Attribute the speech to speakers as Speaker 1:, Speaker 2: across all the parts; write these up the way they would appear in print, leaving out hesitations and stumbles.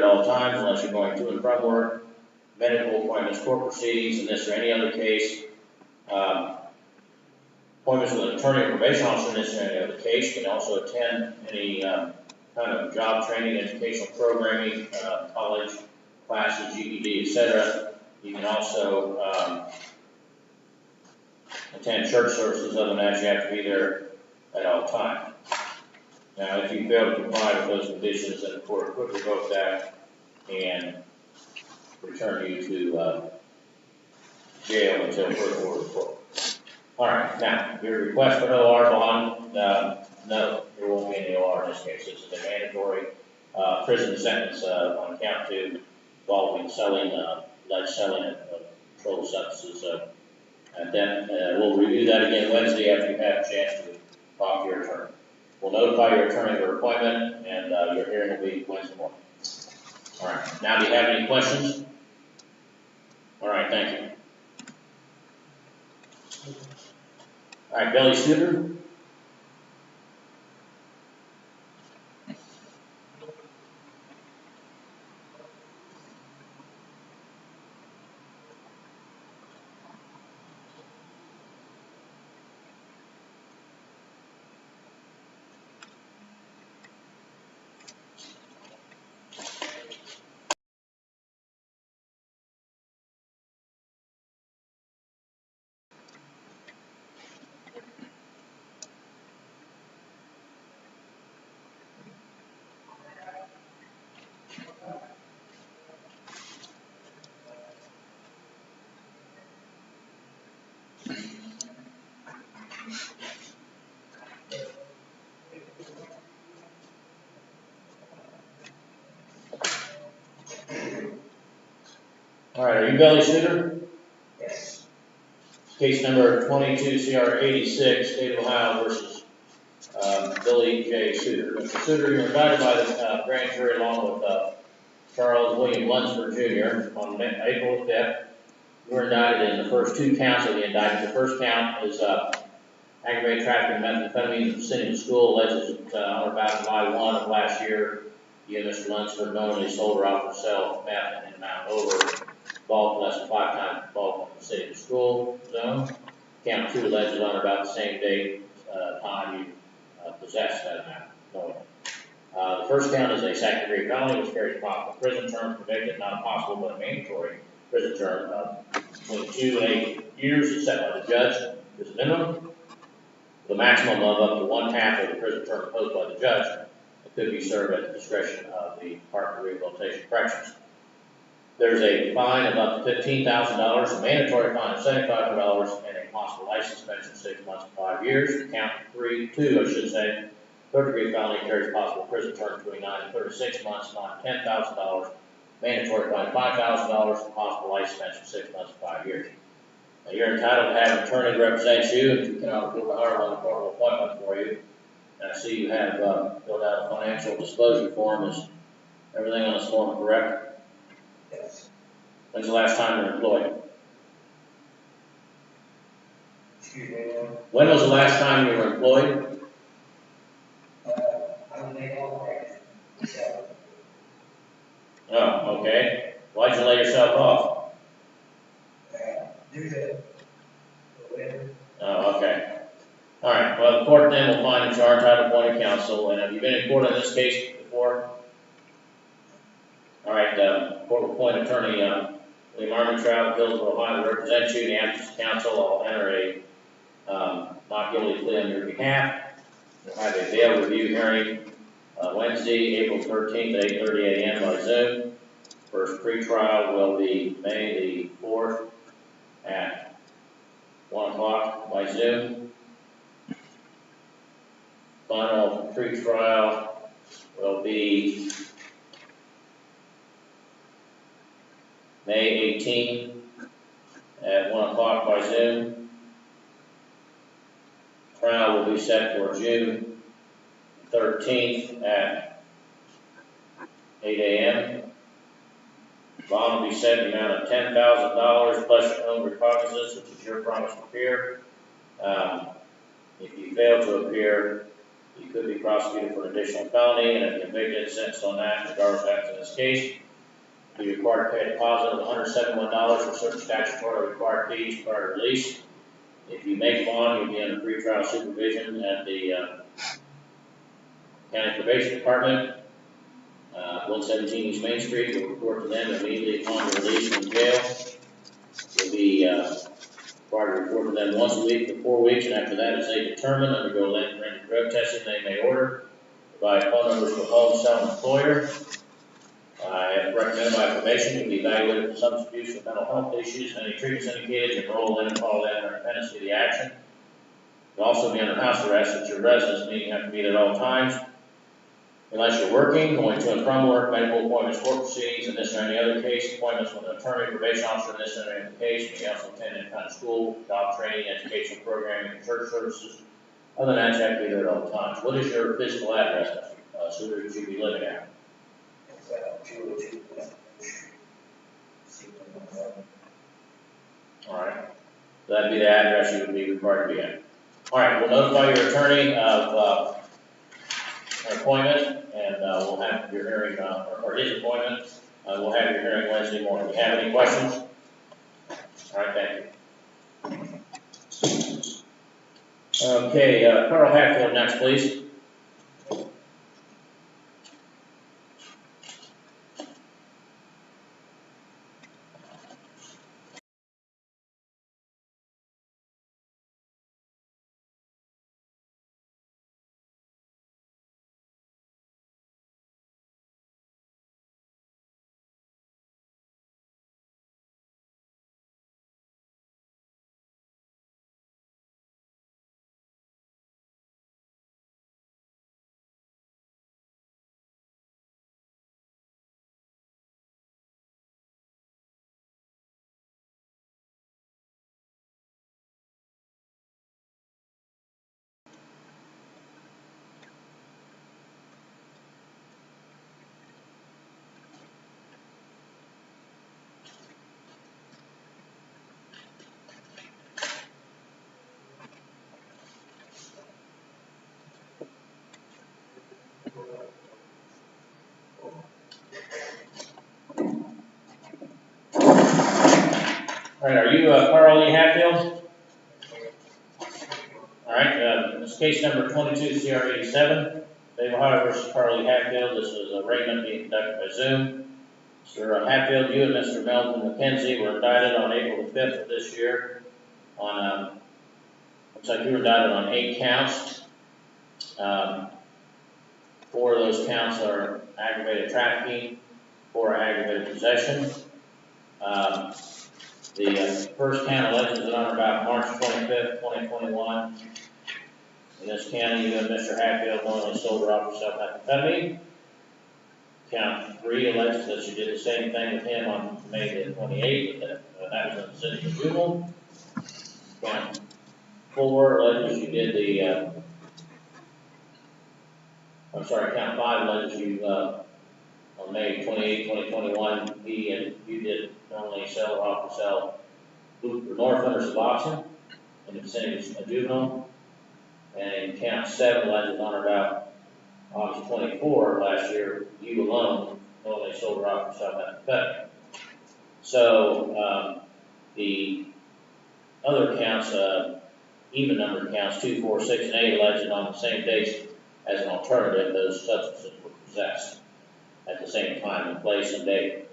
Speaker 1: at all times unless you're going to and from work. Medical appointments, court proceedings, in this or any other case. Appointments with an attorney or probation officer in this or any other case. You can also attend any kind of job training, educational programming, college classes, GED, etc. You can also attend church services. Other than that, you have to be there at all times. Now, if you fail to comply with those conditions, then the court could revoke that and return you to jail until further order of court. All right, now, your request for no OR bond, no, there won't be any OR in this case. This is a mandatory prison sentence on count 2 involving selling, alleged selling of controlled substances. And then we'll review that again Wednesday after you've had a chance to talk to your attorney. We'll notify your attorney of your appointment, and your hearing will be Wednesday morning. All right, now do you have any questions? All right, thank you. All right, Billy Suter. All right, are you Billy Suter?
Speaker 2: Yes.
Speaker 1: Case number 22 CR 86, State of Ohio versus Billy J. Suter. Mr. Suter, you were indicted by the grand jury along with Charles William Lunsford Jr. on April 5th. You were indicted in the first 2 counts of the indictment. The first count is aggravated trafficking of methamphetamine in the vicinity of school. Alleged that on or about July 1 of last year, you and Mr. Lunsford knowingly sold or offered to sell meth in an amount over bulk less than 5 times the bulk in the city of school zone. Count 2 alleges on or about the same date, time you possessed that amount knowingly. The first count is a second-degree felony which carries a possible prison term. Convicted, not a possible but a mandatory prison term of between 2 and 8 years is set by the judge as a minimum, with a maximum of up to 1/2 of the prison term imposed by the judge. It could be served at the discretion of the Department of Rehabilitation and Corrections. There's a fine of up to $15,000, a mandatory fine of $7,500, and a possible license suspension of 6 months to 5 years. Count 2, I should say, third-degree felony carries possible prison term between 9 and 36 months, fine $10,000, mandatory fine $5,000, and possible license suspension of 6 months to 5 years. Now, you're entitled to have an attorney represent you, if you cannot approve a higher one formal appointment for you. And I see you have filled out a financial disclosure form. Is everything on this form correct?
Speaker 2: Yes.
Speaker 1: When's the last time you were employed?
Speaker 2: Excuse me.
Speaker 1: When was the last time you were employed?
Speaker 2: I'm laying off right now. So,
Speaker 1: Oh, okay. Why'd you lay yourself off?
Speaker 2: due to whatever.
Speaker 1: Oh, okay. All right. Well, the court then will find that you are entitled to appointed counsel. And have you been in court on this case before? All right. Court will appoint attorney William Armentrout, Hillsborough, Ohio, to represent you in the absence of counsel. I'll enter a not guilty plea on your behalf. We'll have a bail review hearing Wednesday, April 13th at 8:30 a.m. by Zoom. First pretrial will be May the 4th at 1 o'clock by Zoom. Final pretrial will be May 18th at 1 o'clock by Zoom. Trial will be set for June 13th at 8 a.m. Bond will be set in the amount of $10,000 plus your own recognizance, which is your promise to appear. If you fail to appear, You could be prosecuted for an additional felony, and if convicted, sentenced on that, regardless of acts in this case, you'll be required to pay a deposit of $171 for certain statutory required fees prior to release. If you make bond, you'll be under pretrial supervision at the County Probation Department, 117 East Main Street. You'll report to them immediately upon your release from jail. You'll be required to report to them once a week for 4 weeks, and after that, as they determine, undergo random drug testing they may order. Provide phone numbers for home, cell, and employer. I recommend by probation to be evaluated for substance abuse or mental health issues, any treatments indicated, enroll in and follow that under pendency of the action. You'll also be under house arrest at your residence, meaning you have to be there at all times. Unless you're working, going to and from work, medical appointments, court proceedings, in this or any other case, appointments with an attorney, probation officer, in this or any other case, you may also attend any kind of school, job training, educational programming, and church services. Other than that, you have to be there at all times. What is your physical address, Mr. Suter, that you be living at?
Speaker 2: It's 202 West Street.
Speaker 1: All right. So that'd be the address you would be required to be at. All right, we'll notify your attorney of an appointment, and we'll have your hearing, or his appointment. We'll have your hearing Wednesday morning. Do you have any questions? All right, thank you. Okay, Carl Hatfield next, please. All right, are you Carl E. Hatfield? All right, this is case number 22 CR 87. Dave Ohio versus Carl E. Hatfield. This is a arraignment being conducted by Zoom. Mr. Hatfield, you and Mr. Melvin McKenzie were indicted on April the 5th of this year on, looks like you were indicted on 8 counts. 4 of those counts are aggravated trafficking, 4 are aggravated possession. The first count alleges that on about March 25th, 2021, in this county, you and Mr. Hatfield knowingly sold or offered methamphetamine. Count 3 alleges that you did the same thing with him on May the 28th, but that was in the city of Juvenile. Count 4 alleges you did the, count 5 alleges you, on May 28, 2021, he and you did normally sell or offer to sell Northland or Suboxone in the vicinity of Juvenile. And in count 7 alleges on or about August 24 of last year, you alone normally sold or offered to sell methamphetamine. So the other counts, even number counts 2, 4, 6, and 8 alleged on the same dates as an alternative, those substances were possessed at the same time and place and date.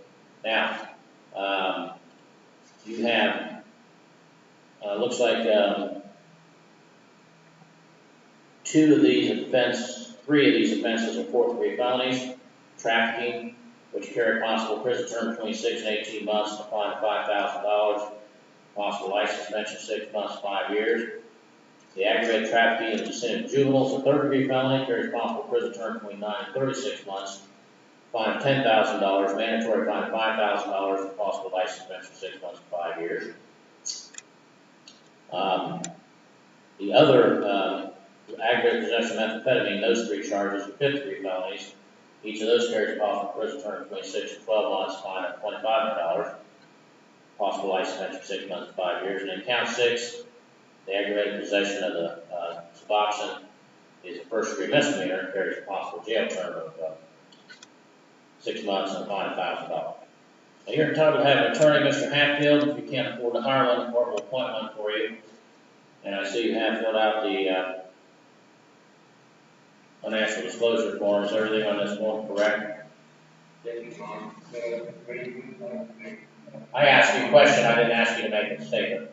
Speaker 1: Now, you have, looks like 3 of these offenses are 4th degree felonies, trafficking, which carry a possible prison term between 6 and 18 months, and a fine of $5,000, possible license suspension 6 months, 5 years. The aggravated trafficking in the vicinity of juveniles, a 3rd degree felony, carries a possible prison term between 9 and 36 months, fine of $10,000, mandatory fine of $5,000, and possible license suspension 6 months to 5 years. The other aggravated possession of methamphetamine, those 3 charges are 5th degree felonies. Each of those carries a possible prison term between 6 and 12 months, fine of $2,500, possible license suspension 6 months to 5 years. And in count 6, the aggravated possession of the Suboxone is a first-degree misdemeanor and carries a possible jail term of 6 months and a fine of $1,000. Now, you're entitled to have an attorney, Mr. Hatfield. If you can't afford to hire one, the court will appoint one for you. And I see you have filled out the financial disclosure forms. Everything on this form correct? I asked you a question. I didn't ask you to make a statement.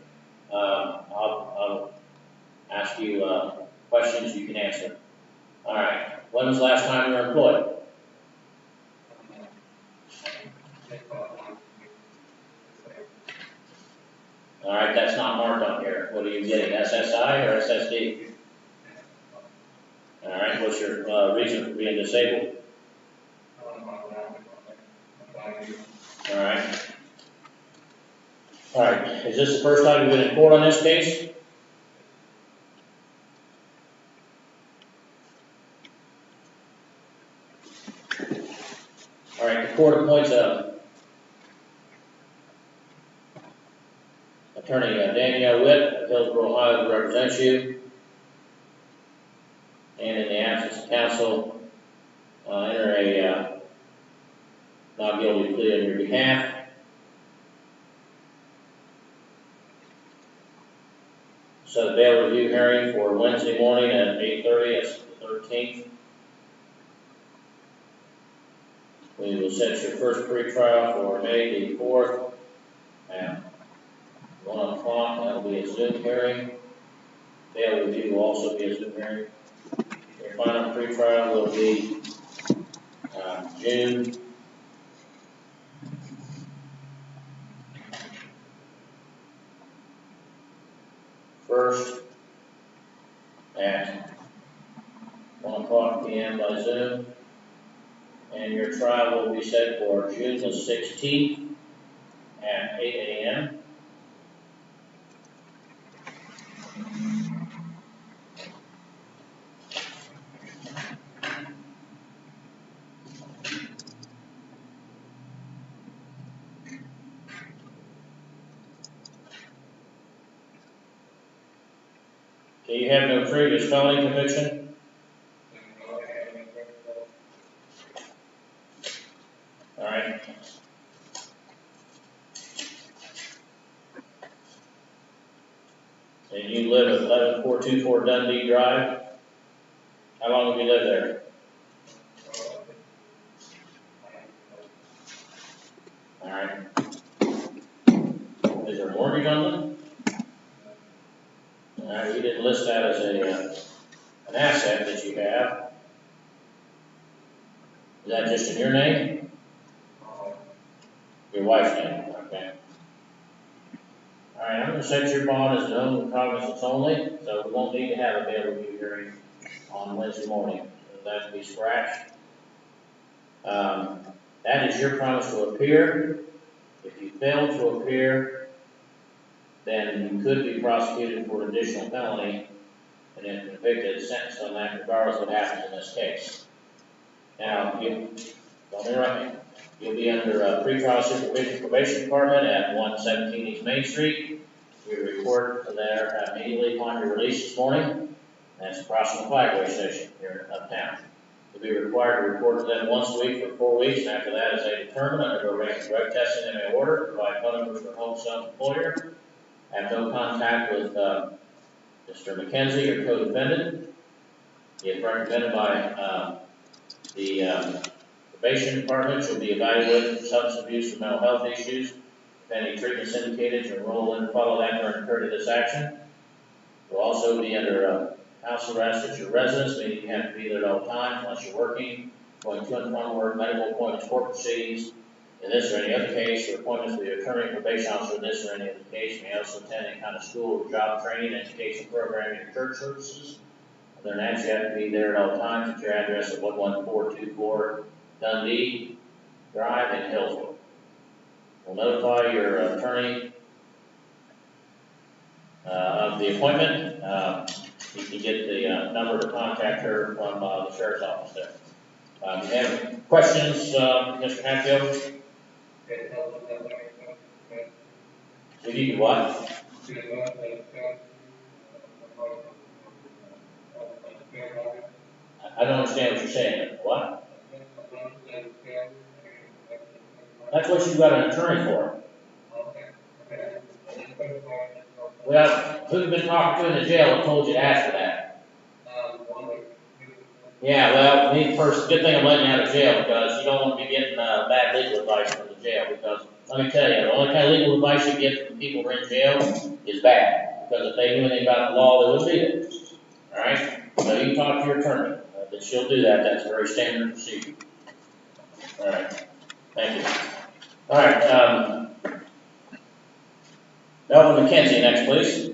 Speaker 1: I'll ask you questions you can answer. All right. When was the last time you were employed? All right, that's not marked on here. What are you getting, SSI or SSD? All right, what's your reason for being disabled? All right. All right, is this the first time you've been in court on this case? All right, the court appoints Attorney Danielle Witt of Hillsborough, Ohio, to represent you. And in the absence of counsel, enter a not guilty plea on your behalf. So the bail review hearing for Wednesday morning at 8:30, that's the 13th. We will set your first pretrial for May the 4th at 1 o'clock. That'll be a Zoom hearing. Bail review will also be a Zoom hearing. Your final pretrial will be June 1st at 1 o'clock p.m. by Zoom. And your trial will be set for June the 16th at 8 a.m. Do you have no previous felony conviction? All right. And you live at 11424 Dundee Drive. How long have you lived there? All right. Is there a mortgage on them? All right. You didn't list that as an asset that you have. Is that just in your name? Your wife's name. Okay. All right. I'm going to set your bond as known recognizance only, so we won't need to have a bail review hearing on Wednesday morning. So that can be scratched. That is your promise to appear. If you fail to appear, then you could be prosecuted for an additional felony and then convicted, sentenced on that, regardless of what happens in this case. Now, you don't interrupt me. You'll be under pretrial supervision probation department at 117 East Main Street. We report there immediately upon your release this morning. That's across from the flagway station here uptown. You'll be required to report to them once a week for 4 weeks, and after that, as they determine, undergo random drug testing they may order, provide phone numbers for home self-employer, have no contact with Mr. McKenzie, your co-defendant. He is recommended by the probation department. You'll be evaluated for substance abuse and mental health issues. If any treatments indicated, to enroll in and follow that during the period of this action. You'll also be under house arrest at your residence, meaning you have to be there at all times unless you're working, going to and from work, medical appointments, court proceedings. In this or any other case, your appointments with the attorney, probation officer in this or any other case may also attend any kind of school or job training, education program, and church services. Other than that, you have to be there at all times at your address of 11424 Dundee Drive in Hillsborough. We'll notify your attorney of the appointment. You can get the number to contact her from the sheriff's office there. Do you have questions, Mr. Hatfield? Did you do what? I don't understand what you're saying. What? That's what you've got an attorney for. Well, who you've been talking to in the jail told you to ask for that? Yeah, well, good thing I'm letting you out of jail because you don't want to be getting bad legal advice from the jail because, let me tell you, the only kind of legal advice you get from people who are in jail is bad. Because if they knew anything about the law, they would read it. Alright? So you can talk to your attorney, that she'll do that, that's very standard procedure. Alright, thank you. Alright, Melvin McKenzie next, please.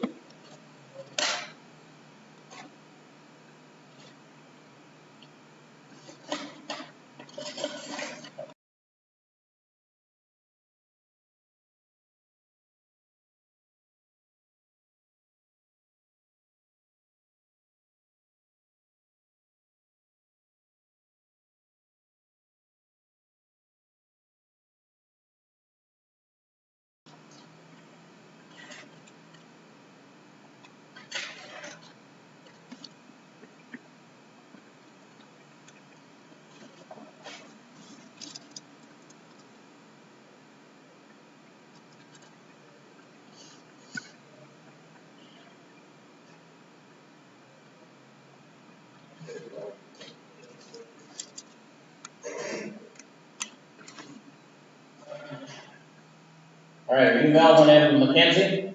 Speaker 1: Alright, are you Melvin M. McKenzie?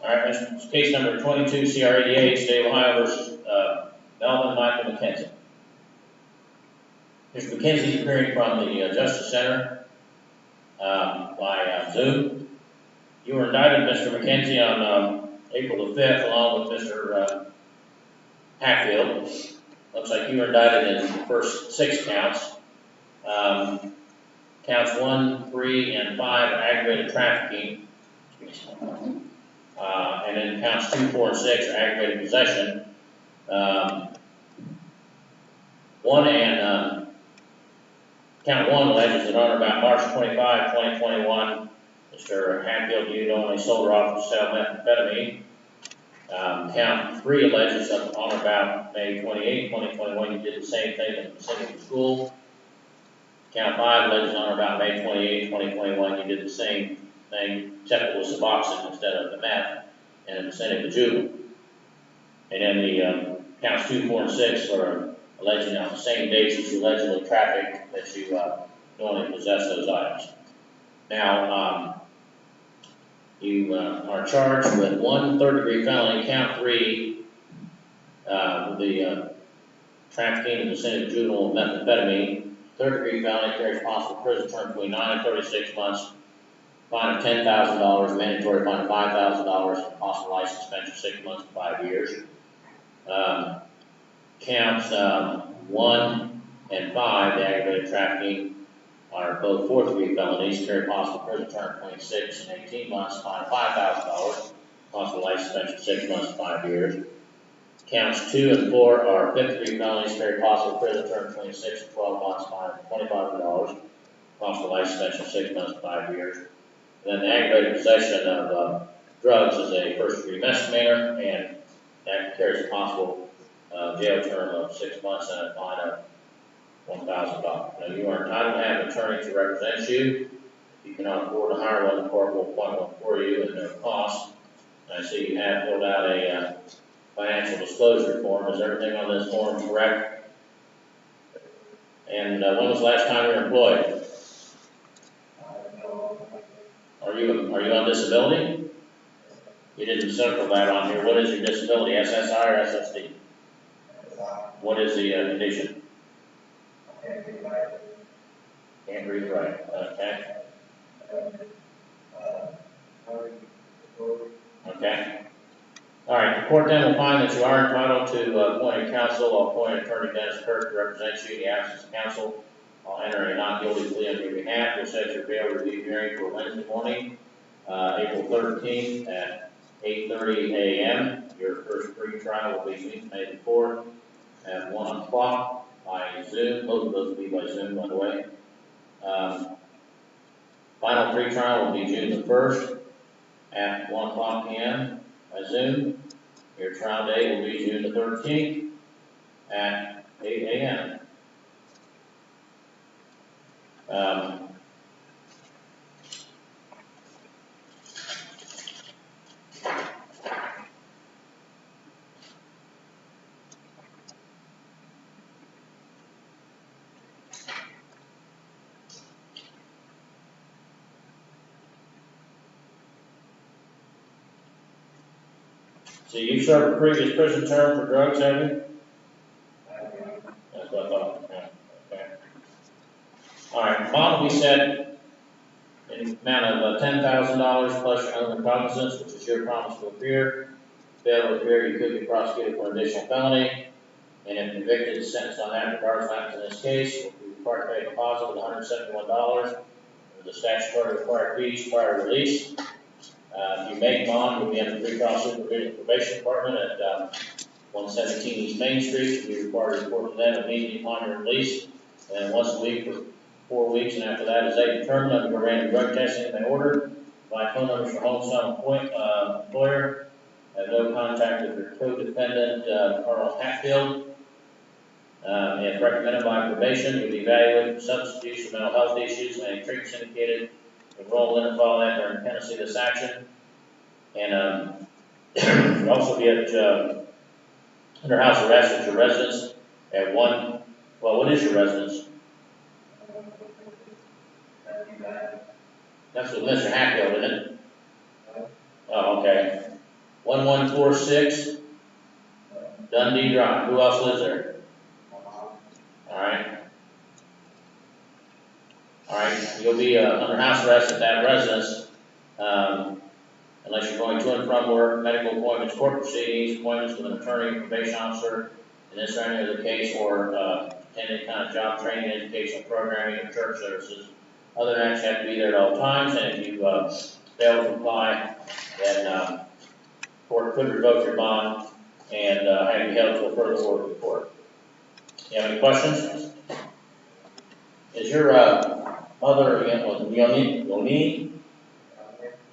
Speaker 1: Alright, this is case number 22 CR 88, State of Ohio versus Melvin Michael McKenzie. Mr. McKenzie is appearing from the Justice Center by Zoom. You were indicted, Mr. McKenzie, on April the 5th, along with Mr. Hatfield. Looks like you were indicted in the first 6 counts. Counts 1, 3, and 5 are aggravated trafficking. And then counts 2, 4, and 6 are aggravated possession. Count 1 alleges that on or about March 25, 2021, Mr. Hatfield, you knowingly sold or offered to sell methamphetamine. Count 3 alleges that on or about May 28, 2021, you did the same thing in the vicinity of the school. Count 5 alleges on or about May 28, 2021, you did the same thing, except it was Suboxone instead of the meth, in the vicinity of the juvenile. And then the counts 2, 4, and 6 are alleging on the same dates that you allegedly trafficked that you knowingly possess those items. Now, you are charged with 1 third-degree felony, count 3, with the trafficking in the vicinity of juvenile methamphetamine. Third-degree felony carries possible prison term between 9 and 36 months, fine of $10,000, mandatory fine of $5,000, and possible life suspension 6 months to 5 years. Counts 1 and 5, the aggravated trafficking, are both fourth-degree felonies, carry possible prison term between 6 and 18 months, fine of $5,000, possible life suspension 6 months to 5 years. Counts 2 and 4 are fifth-degree felonies, carry possible prison term between 6 and 12 months, fine of $2,500, possible life suspension 6 months to 5 years. And then the aggravated possession of drugs is a first-degree misdemeanor, and that carries a possible jail term of 6 months and a fine of $1,000. Now, you are entitled to have an attorney to represent you. If you cannot afford to hire one, the court will appoint one for you at no cost. I see you have filled out a financial disclosure form. Is everything on this form correct? And when was the last time you were employed? Are you on disability? You didn't circle that on here. What is your disability, SSI or SSD? What is the condition? Can't read right. Okay. Okay. All right. The court then will find that you are entitled to appointed counsel. I'll appoint Attorney Dennis Kirk to represent you in the absence of counsel. I'll enter a not guilty plea on your behalf. We'll set your bail review hearing for Wednesday morning, April 13th at 8:30 a.m. Your first pre-trial will be May the 4th at 1 o'clock by Zoom. Both of those will be by Zoom, by the way. Final pre-trial will be June the 1st at 1 o'clock p.m. by Zoom. Your trial date will be June the 13th at 8 a.m. So you served a previous prison term for drugs, have you? That's what I thought, yeah, okay. All right, bond will be set in the amount of $10,000 plus your own recognizance, which is your promise to appear. Fail to appear, you could be prosecuted for an additional felony, and if convicted, the sentence on that, regardless of what happens in this case, will be required to pay a deposit of $171, or the statutory required fees prior to release. If you make bond, you'll be under pre-trial supervision probation department at 117 East Main Street. You'll be required to report to them immediately upon your release, and once a week for 4 weeks, and after that, as they determine under random drug testing if they order. My phone numbers for home son employer. Have no contact with your co-defendant, Carl Hatfield. If recommended by probation, you'll be evaluated for substance abuse or mental health issues, and any treatments indicated. Enroll in and follow that during pendency of this action. And you'll also be at under house arrest at your residence at well, what is your residence? That's with Mr. Hatfield, isn't it? Oh, okay. 1146 Dundee Drive. Who else lives there? Alright. Alright, you'll be under house arrest at that residence, unless you're going to and from work, medical appointments, court proceedings, appointments with an attorney, probation officer, in this or any other case, or attend any kind of job training, educational programming, or church services. Other than that, you have to be there at all times, and if you fail to comply, then court could revoke your bond and have you held to a further order of the court. You have any questions? Is your mother Yoni?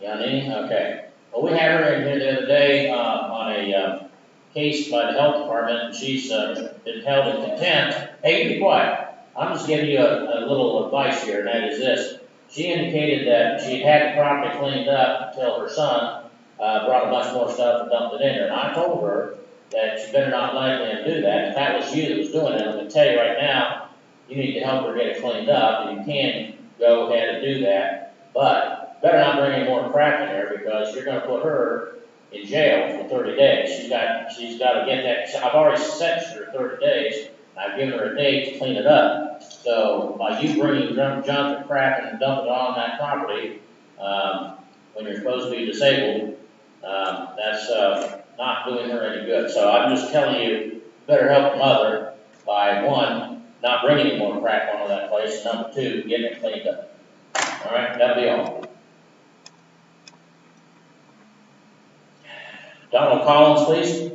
Speaker 1: Okay. Well, we had her in here the other day on a case by the health department, and she's been held in contempt. Hey, be quiet. I'm just giving you a little advice here, and that is this. She indicated that she had the property cleaned up until her son brought a bunch more stuff and dumped it in there. And I told her that she better not let him do that. If that was you that was doing it, I'm going to tell you right now, you need to help her get it cleaned up, and you can go ahead and do that. But better not bring any more crap in there, because you're going to put her in jail for 30 days. She's got to get that. I've already sentenced her 30 days. I've given her a date to clean it up. So by you bringing junk and crap and dumping it on that property when you're supposed to be disabled, that's not doing her any good. So I'm just telling you, better help the mother by, one, not bringing any more crap onto that place, and number two, getting it cleaned up. All right, that'll be all. Donald Collins, please.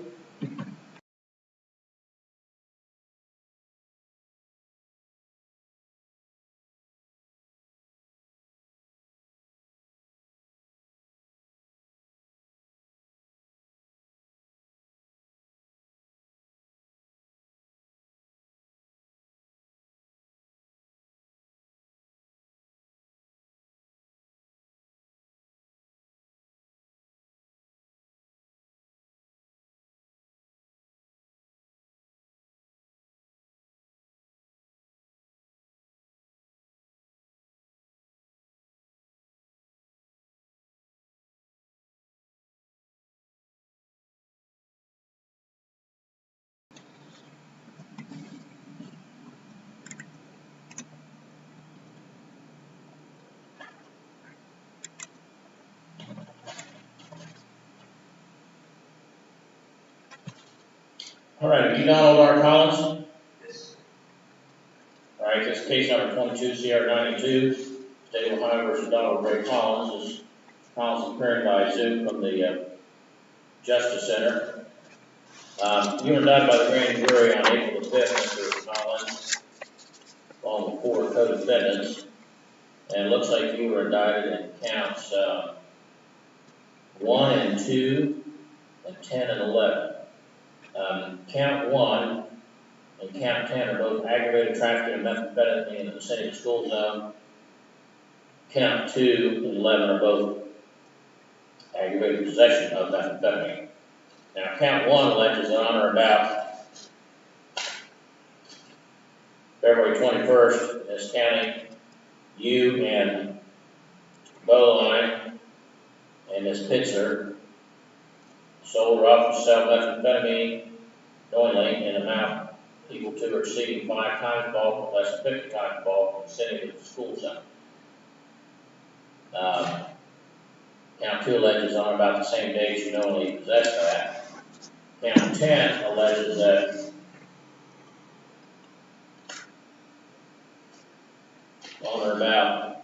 Speaker 1: All right, have you Donald R. Collins?
Speaker 2: Yes.
Speaker 1: All right, this is case number 22 CR 92, State of Ohio versus Donald Ray Collins. This is Collins appearing by Zoom from the Justice Center. You were indicted by the grand jury on April the 5th, Mr. Collins, along with 4 co-defendants. And it looks like you were indicted in counts 1 and 2, and 10 and 11. Count 1 and count 10 are both aggravated trafficking of methamphetamine in the vicinity of the school zone. Count 2 and 11 are both aggravated possession of methamphetamine. Now, count 1 alleges that on or about February 21st in this county, you and Bowline and Ms. Pitzer sold or offered to sell methamphetamine knowingly in an amount equal to or exceeding 5 times bulk or less than 50 times bulk in the vicinity of the school zone. Count 2 alleges on about the same date you knowingly possessed that. Count 10 alleges that on or about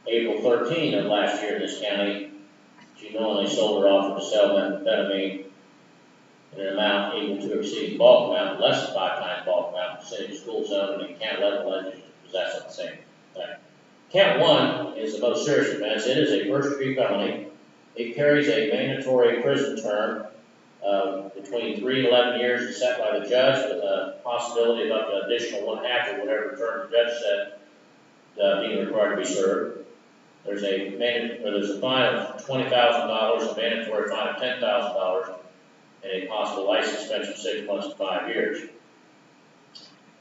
Speaker 1: April 13 of last year in this county, you knowingly sold or offered to sell methamphetamine in an amount equal to or exceeding bulk amount less than 5 times bulk amount in the city school zone, and count 11 alleges you possess of the same thing. Count 1 is the most serious offense. It is a first-degree felony. It carries a mandatory prison term of between 3 and 11 years as set by the judge, with a possibility of up to an additional 1/2 of whatever term the judge said being required to be served. There's a fine of $20,000, a mandatory fine of $10,000, and a possible license suspension of 6 months to 5 years.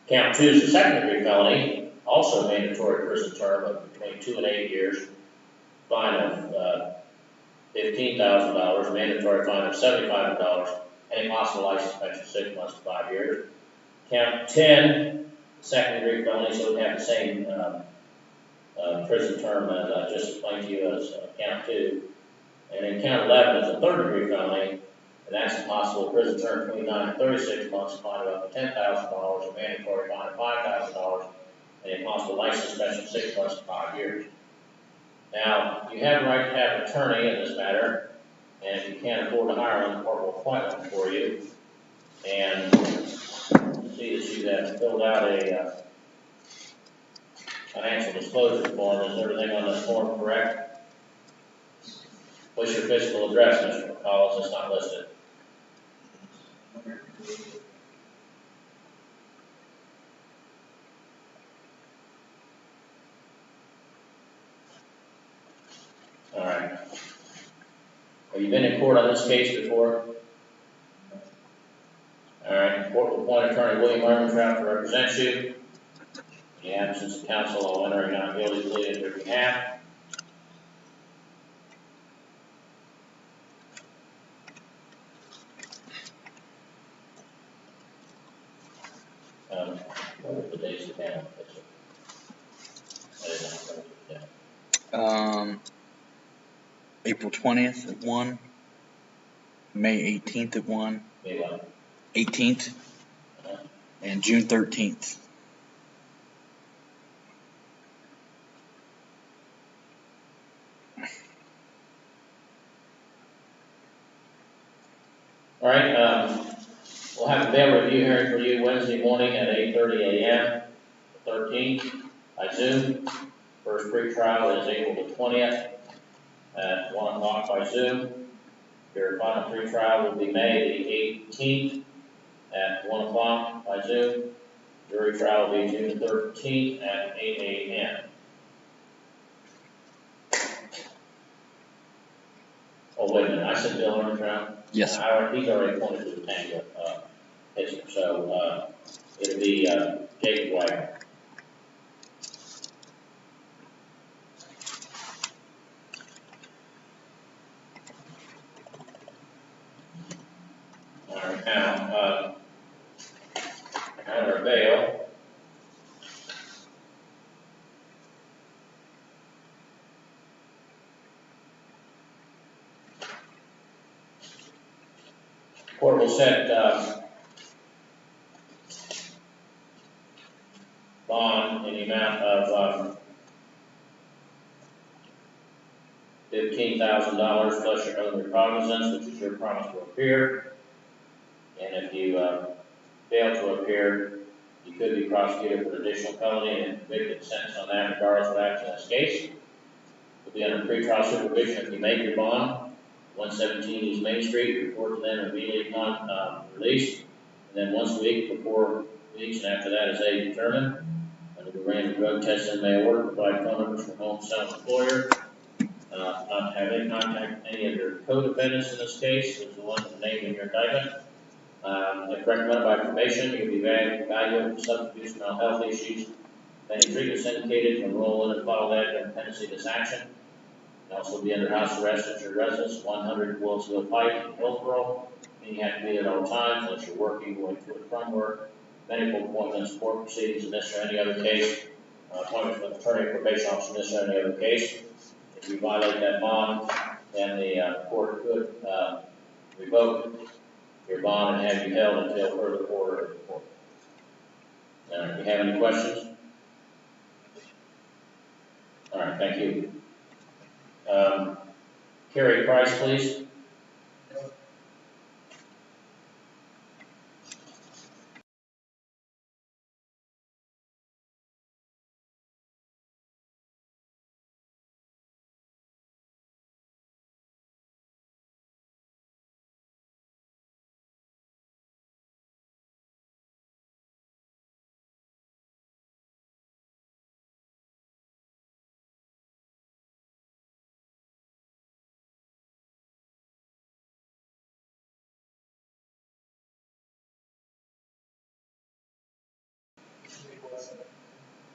Speaker 1: Count 2 is a second-degree felony, also a mandatory prison term of between 2 and 8 years, fine of $15,000, mandatory fine of $7,500, and a possible license suspension of 6 months to 5 years. Count 10, second-degree felony, so we have the same prison term as I just explained to you as count 2. And then count 11 is a third-degree felony, and that's a possible prison term between 9 and 36 months, fine of up to $10,000, a mandatory fine of $5,000, and a possible license suspension of 6 months to 5 years. Now, you have the right to have an attorney in this matter, and if you can't afford to hire one, the court will appoint one for you. And see that you have filled out a financial disclosure form. Is everything on this form correct? What's your physical address, Mr. McCall? It's not listed. All right. Have you been in court on this case before? All right. Court will appoint attorney William Armstrong to represent you. In the absence of counsel, I'll enter a not guilty plea on your behalf. What are the dates of that?
Speaker 3: April 20th at 1, May 18th at 1,
Speaker 1: May what?
Speaker 3: 18th, and June 13th.
Speaker 1: All right, we'll have a bail review hearing for you Wednesday morning at 8:30 a.m., the 13th, by Zoom. First pretrial is April the 20th at 1 o'clock by Zoom. Your final pretrial will be May the 18th at 1 o'clock by Zoom. Jury trial will be June 13th at 8 a.m. Oh, wait a minute, I said Bill Armstrong?
Speaker 3: Yes, sir.
Speaker 1: He's already appointed to the tango, so, it'll be, Jacob Wagner. All right, now, under bail, court will set, bond in the amount of, $15,000 plus your own recognizance, which is your promise to appear. And if you, fail to appear, you could be prosecuted for additional felony and convicted, sentenced on that regardless of what happens in this case. You'll be under pretrial supervision if you make your bond. 117 East Main Street, report to them immediately upon release. And then once a week before weeks, and after that, as they determine. Under the random drug test in mail order, provide phone numbers for home, cell, employer. Not have any contact any of your co-defendants in this case, is the one named in your indictment. If recommended by probation, you'll be evaluated for substance abuse, mental health issues. If any treatment is indicated, enroll in and follow that during pendency of this action. And also be under house arrest at your residence, 100 Willsville Pike in Hillsborough. And you have to be at all times unless you're working, going to and from work. Medical appointments, court proceedings in this or any other case. Appointments with attorney, probation officer in this or any other case. If you violate that bond, then the court could revoke your bond and have you held until further order of the court. If you have any questions? All right, thank you. Carrie Price, please.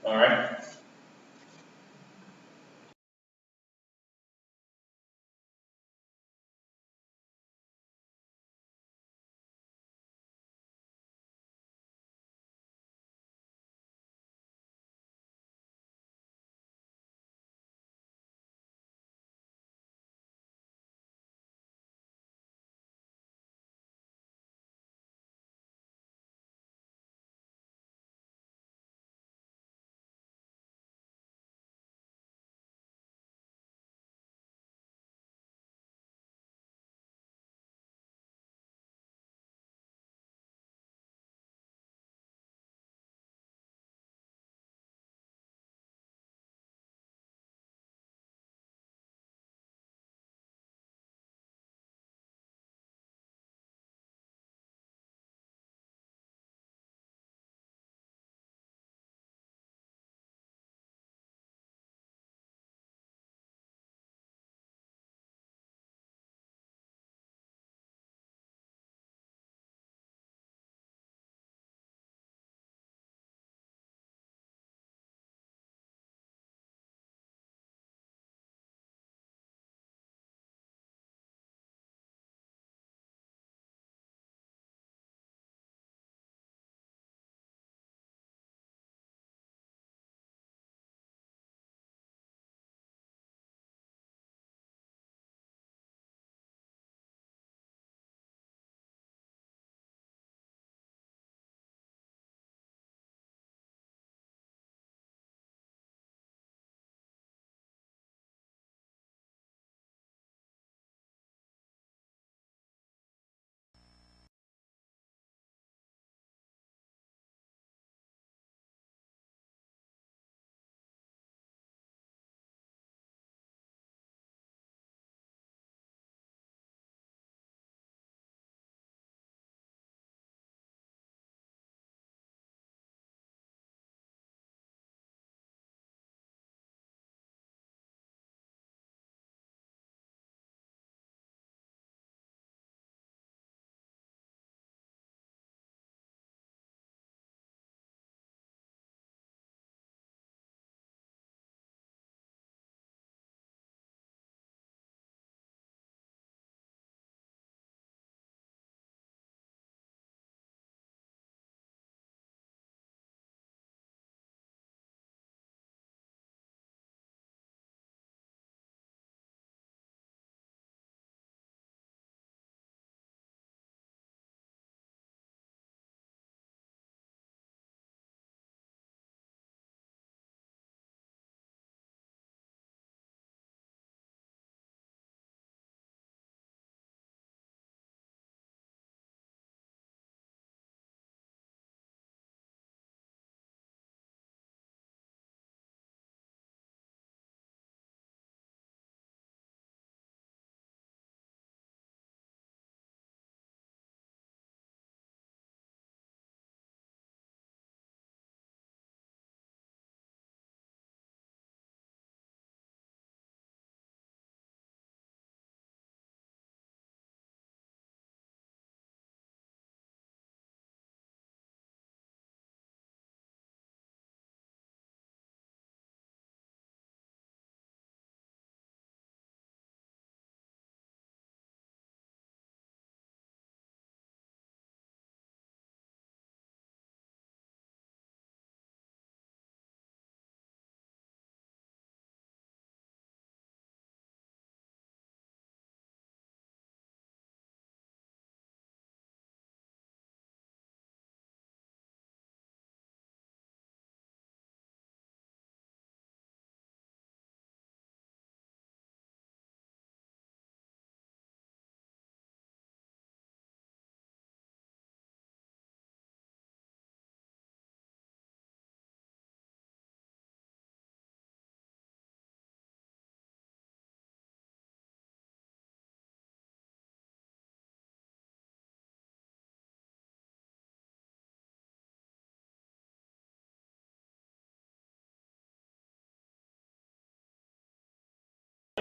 Speaker 1: All right.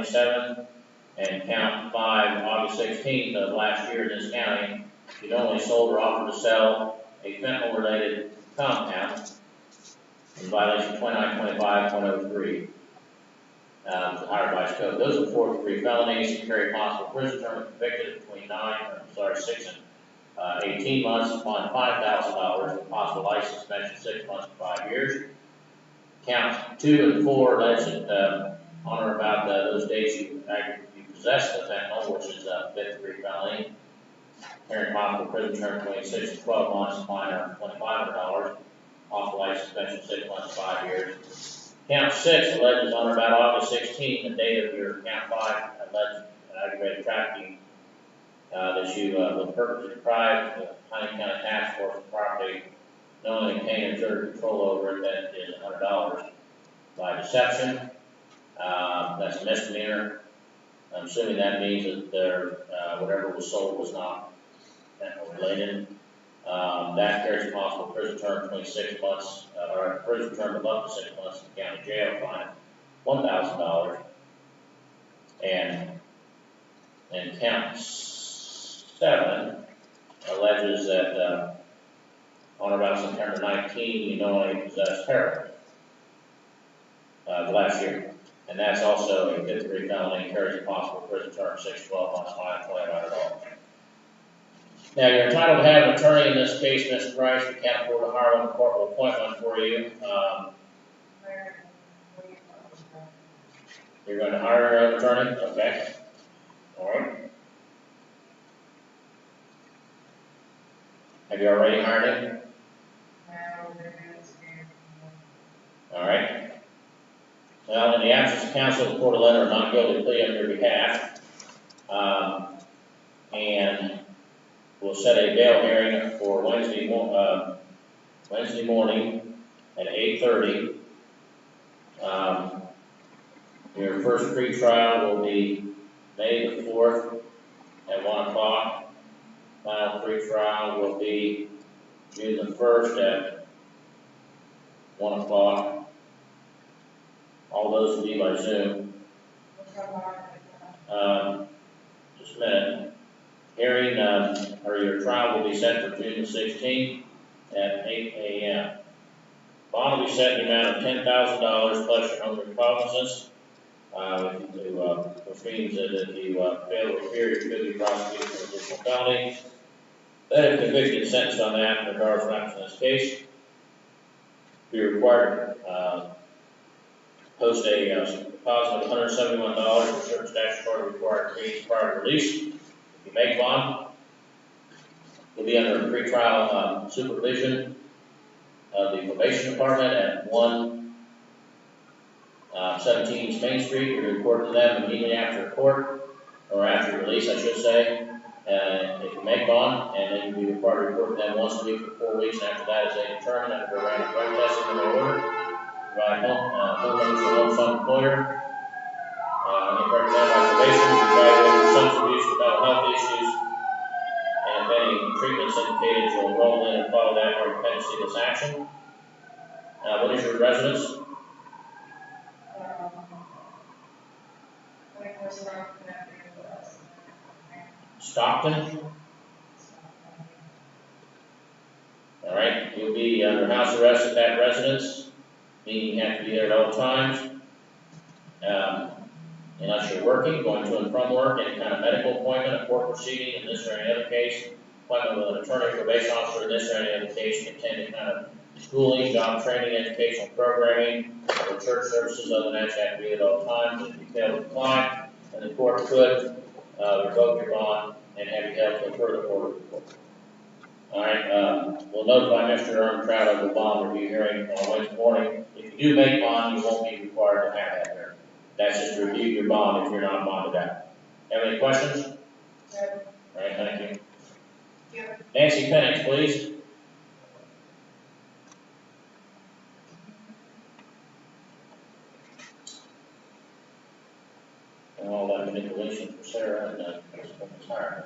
Speaker 1: 27, and count 5, August 16th of last year in this county, you'd only sold or offered to sell a fentanyl-related compound in violation of 2925.03. The Ohio Revised Code. Those are 4th-degree felonies, carry possible prison term, convicted between 6 and 18 months, upon $5,000, with possible life suspension 6 months to 5 years. Counts 2 and 4 alleged on or about those days you possessed the fentanyl, which is a 5th-degree felony, carrying possible prison term between 6 and 12 months, fine of $2,500, possible life suspension 6 months to 5 years. Count 6 alleges on or about August 16, the date of your count 5 alleged aggravated trafficking, that you, with purpose deprived the Huntington County Task Force of property, knowingly obtain and exert control over it, that is $100 by deception. That's a misdemeanor. I'm assuming that means that their whatever was sold was not fentanyl related. That carries a possible prison term between 6 months, or a prison term of up to 6 months in the county jail, fine $1,000. And count 7 alleges that on or about September 19, you knowingly possessed heroin last year. And that's also a 5th-degree felony, carries a possible prison term 6 to 12 months, fine $2,500. Now, you're entitled to have an attorney in this case, Mr. Price. We can't afford to hire one corporal appointment for you. You're going to hire your own attorney? Okay. All right. Have you already hired him? All right. Well, in the absence of counsel, report a letter of not guilty plea on your behalf. And we'll set a bail hearing for Wednesday morning at 8:30. Your first pre-trial will be May the 4th at 1 o'clock. Final pre-trial will be June the 1st at 1 o'clock. All those will be by Zoom. Just a minute. Hearing, or your trial will be set for June the 16th at 8 a.m. Bond will be set in the amount of $10,000 plus your own recognizance, which means that if you fail to appear, you could be prosecuted for additional felony. Then, if convicted and sentenced on that, in regards to this case, you're required to post a deposit of $171 for certain statutory required fees prior to release. If you make bond, you'll be under pretrial supervision of the probation department at 117 Main Street. You report to them immediately after court, or after release, I should say. If you make bond, and then you'll be required to report to them once a week for 4 weeks. After that, as they determine after a random drug testing in their order, provide home members of home son employer. If represented by probation, you evaluate your substance abuse and mental health issues, and if any treatments indicated, you'll enroll in and follow that or dependency of this action. What is your residence? Stockton. All right, you'll be under house arrest at that residence, meaning you have to be there at all times. Unless you're working, going to and from work, any kind of medical appointment, a court proceeding in this or any other case, appointment with an attorney, probation officer in this or any other case, attend any kind of schooling, job training, educational programming, or church services. Other than that, you have to be at all times. If you fail to comply, then the court could revoke your bond and have you held to a further court report. All right, we'll notify Mr. Armstrong of the bond review hearing on Wednesday morning. If you do make bond, you won't be required to have that hearing. That's just to review your bond if you're not bonded out. Have any questions?
Speaker 4: No.
Speaker 1: All right, thank you.
Speaker 4: Yeah.
Speaker 1: Nancy Penix, please. And all that manipulation for Sarah and retirement.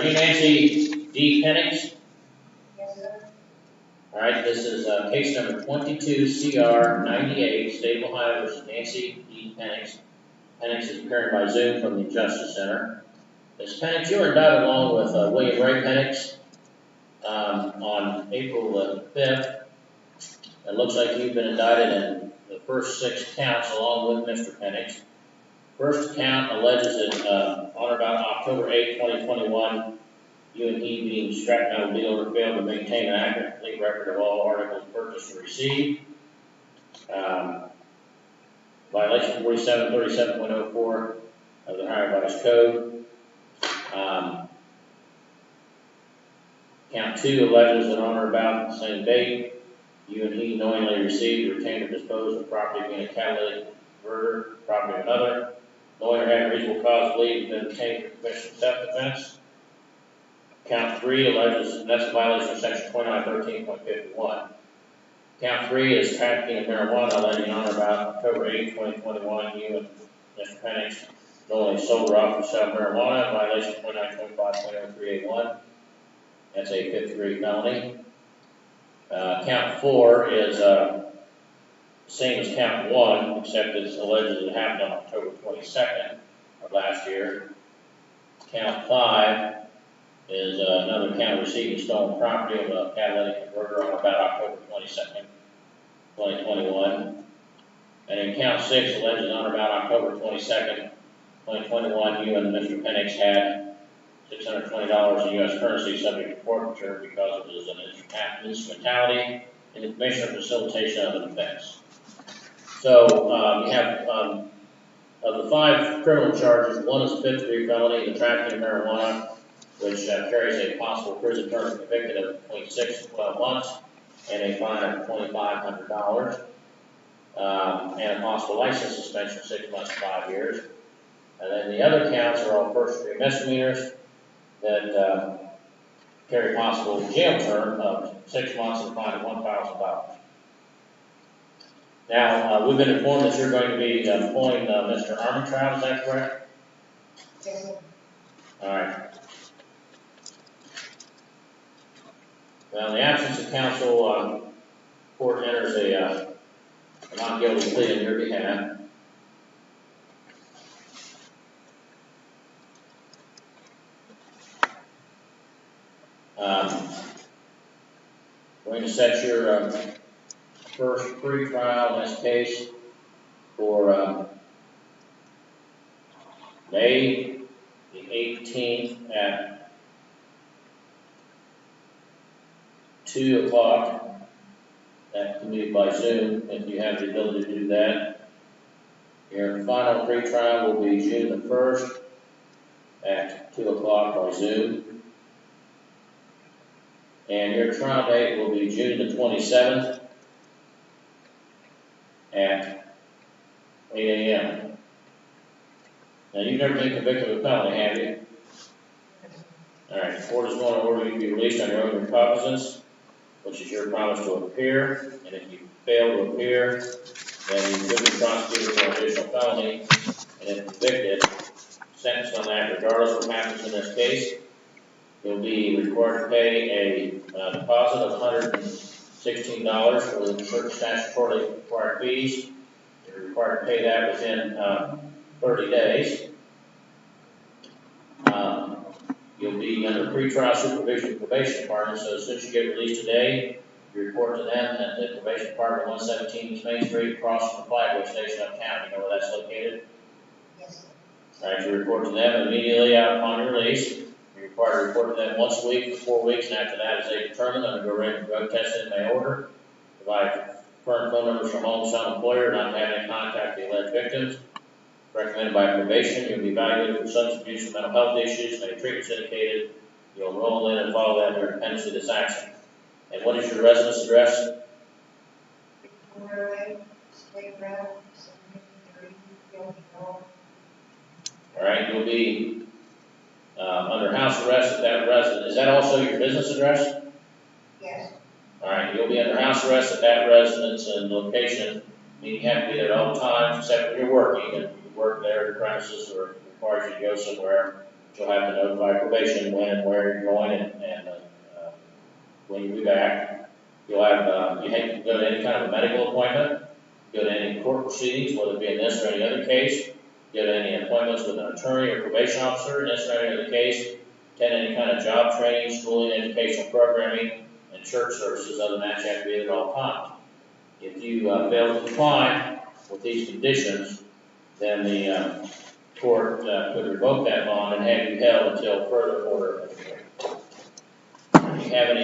Speaker 1: you Nancy D. Pennings?
Speaker 4: Yes, sir.
Speaker 1: All right, this is case number 22 CR 98, State of Ohio versus Nancy D. Pennings. Pennings is appearing by Zoom from the Justice Center. Ms. Pennings, you were indicted along with William Ray Pennings on April the 5th. It looks like you've been indicted in the first 6 counts along with Mr. Pennings. First count alleges that on or about October 8, 2021, you and he, being strapped metal dealer, failed to maintain an accurate complete record of all articles purchased or received. Violation 4737.04 of the Ohio Vice Code. Count 2 alleges that on or about the same date, you and he knowingly received, retained, or disposed of property being a catalytic converter, property of another, knowing or having reasonable cause to believe you've been obtained for commission of theft offense. Count 3 alleges, that's a violation of section 2913.51. Count 3 is trafficking of marijuana, alleging on or about October 8, 2021, you and Mr. Pennings knowingly sold or offered to sell marijuana, violation 2925.0381. That's a 5th-degree felony. Count 4 is same as count 1, except it's alleged it happened on October 22nd of last year. Count 5 is another count of receiving stolen property of a catalytic converter on about October 22nd, 2021. And in count 6, alleged on or about October 22nd, 2021, you and Mr. Pennings had $620 in U.S. currency subject to forfeiture because it was an instrumentality in the commission or facilitation of an offense. So you have, of the 5 criminal charges, 1 is a 5th-degree felony, the trafficking of marijuana, which carries a possible prison term if convicted of between 6 and 12 months, and a fine of $2,500, and a possible license suspension of 6 months to 5 years. And then the other counts are all first-degree misdemeanors that carry possible jail term of 6 months and a fine of $1,000. Now, we've been informed that you're going to be employing Mr. Armentrout, is that correct?
Speaker 4: Yes, sir.
Speaker 1: All right. Well, in the absence of counsel, court enters a not guilty plea on your behalf. Going to set your first pre-trial in this case for May the 18th at 2 o'clock. That can be by Zoom if you have the ability to do that. Your final pre-trial will be June the 1st at 2 o'clock by Zoom. And your trial date will be June the 27th at 8 a.m. Now, you've never been convicted of a felony, have you? All right, the court is going to order you to be released on your own recognizance, which is your promise to appear. And if you fail to appear, then you could be prosecuted for an additional felony, and if convicted, sentenced on that regardless of what happens in this case. You'll be required to pay a deposit of $116 for the certain statutorily required fees. You're required to pay that within 30 days. You'll be under pretrial supervision of the probation department, so as soon as you get released today, you report to them at the probation department, 117 East Main Street, across from the Flagway Station uptown. You know where that's located?
Speaker 4: Yes, sir.
Speaker 1: All right, you report to them immediately out upon your release. You're required to report to them once a week for 4 weeks, and after that, as they determine, they're going to go right for drug testing in their order. Provide current phone numbers from home, son, employer, not to have any contact with the alleged victims. Recommended by probation, you'll be evaluated for substance abuse and mental health issues, and treatments indicated. You'll enroll in and follow that in dependency of this action. And what is your residence address?
Speaker 4: State Route 73, Gilman Road.
Speaker 1: All right, you'll be under house arrest at that residence. Is that also your business address?
Speaker 4: Yes.
Speaker 1: All right, you'll be under house arrest at that residence and location, meaning you have to be there at all times, except when you're working, and you work there at the premises or requires you to go somewhere. you'll have to notify probation when and where you're going and when you'll be back. You'll have, you have to go to any kind of a medical appointment, go to any court proceedings, whether it be in this or any other case, go to any appointments with an attorney or probation officer in this or any other case, attend any kind of job training, schooling, educational programming, and church services. Other than that, you have to be there at all times. If you fail to comply with these conditions, then the court could revoke that bond and have you held until further order of the hearing. If you have any